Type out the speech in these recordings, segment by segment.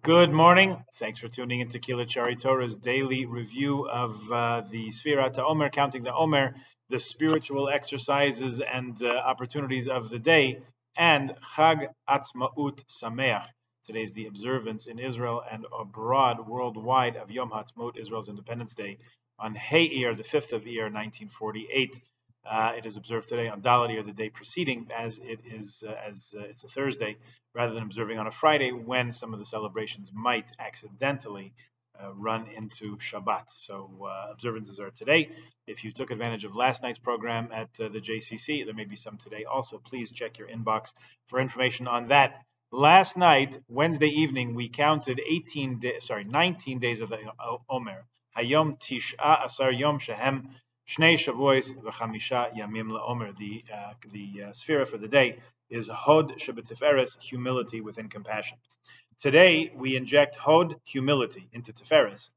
Good morning. Thanks for tuning into Kila Chari Torah's daily review of the Sefirat Haomer, counting the Omer, the spiritual exercises and opportunities of the day, and Chag Atzmaut Sameach. Today's the observance in Israel and abroad worldwide of Yom Ha'atzmaut, Israel's Independence Day, on Hay Iyar, the 5th of Iyar, 1948. It is observed today on Dalet Iyar, the day preceding, as it's a Thursday, rather than observing on a Friday when some of the celebrations might accidentally run into Shabbat. So observances are today. If you took advantage of last night's program at the JCC, there may be some today also. Please check your inbox for information on that. Last night, Wednesday evening, we counted 19 days of the Omer. Hayom Tish'a Asar Yom Shehem Shnei Shavuos v'Chamisha Yamim LaOmer. The sphera for the day is Hod Shebetiferes, humility within compassion. Today we inject Hod, humility, into Tiferes,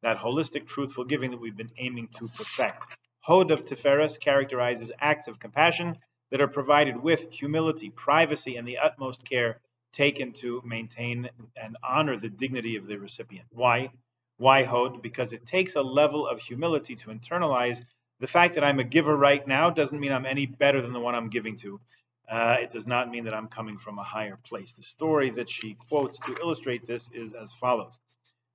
that holistic, truthful giving that we've been aiming to perfect. Hod of Tiferes characterizes acts of compassion that are provided with humility, privacy, and the utmost care taken to maintain and honor the dignity of the recipient. Why? Why Hod? Because it takes a level of humility to internalize the fact that I'm a giver right now doesn't mean I'm any better than the one I'm giving to. It does not mean that I'm coming from a higher place. The story that she quotes to illustrate this is as follows.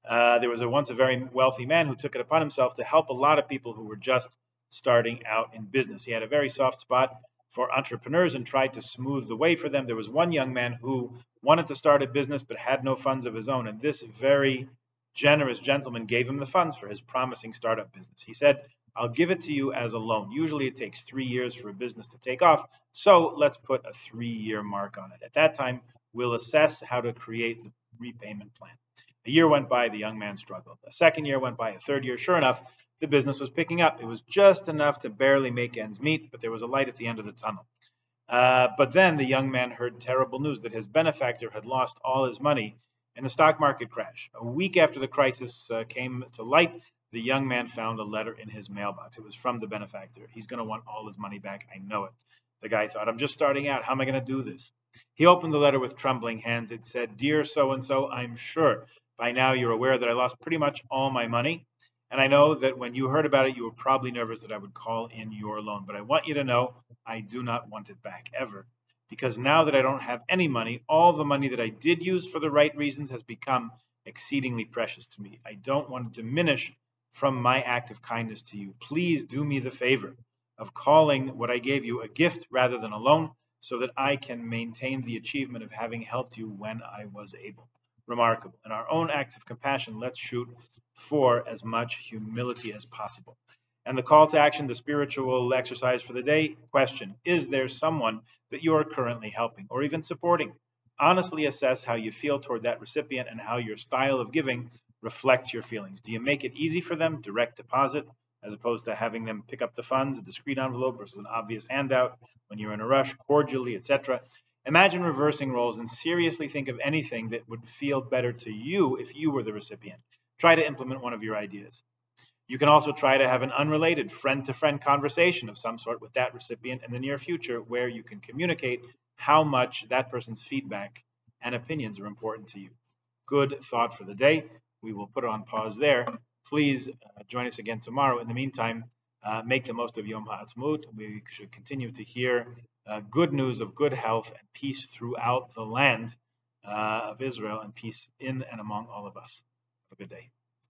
There was once a very wealthy man who took it upon himself to help a lot of people who were just starting out in business. He had a very soft spot for entrepreneurs and tried to smooth the way for them. There was one young man who wanted to start a business but had no funds of his own, and this very generous gentleman gave him the funds for his promising startup business. He said, I'll give it to you as a loan. Usually it takes 3 years for a business to take off, so let's put a 3-year mark on it. At that time, we'll assess how to create the repayment plan. A year went by, the young man struggled. A second year went by, a third year. Sure enough, the business was picking up. It was just enough to barely make ends meet, but there was a light at the end of the tunnel. But then the young man heard terrible news that his benefactor had lost all his money in the stock market crash. A week after the crisis came to light, the young man found a letter in his mailbox. It was from the benefactor. He's going to want all his money back. I know it. The guy thought, I'm just starting out. How am I going to do this? He opened the letter with trembling hands. It said, Dear so-and-so, I'm sure by now you're aware that I lost pretty much all my money. And I know that when you heard about it, you were probably nervous that I would call in your loan. But I want you to know I do not want it back ever. Because now that I don't have any money, all the money that I did use for the right reasons has become exceedingly precious to me. I don't want to diminish from my act of kindness to you. Please do me the favor of calling what I gave you a gift rather than a loan, so that I can maintain the achievement of having helped you when I was able. Remarkable. In our own acts of compassion, let's shoot for as much humility as possible. And the call to action, the spiritual exercise for the day, question, is there someone that you are currently helping or even supporting? Honestly assess how you feel toward that recipient and how your style of giving reflects your feelings. Do you make it easy for them, direct deposit, as opposed to having them pick up the funds, a discreet envelope versus an obvious handout when you're in a rush, cordially, etc.? Imagine reversing roles and seriously think of anything that would feel better to you if you were the recipient. Try to implement one of your ideas. You can also try to have an unrelated friend-to-friend conversation of some sort with that recipient in the near future, where you can communicate how much that person's feedback and opinions are important to you. Good thought for the day. We will put it on pause there. Please join us again tomorrow. In the meantime, make the most of Yom Ha'atzmaut. We should continue to hear good news of good health and peace throughout the land of Israel, and peace in and among all of us. Have a good day.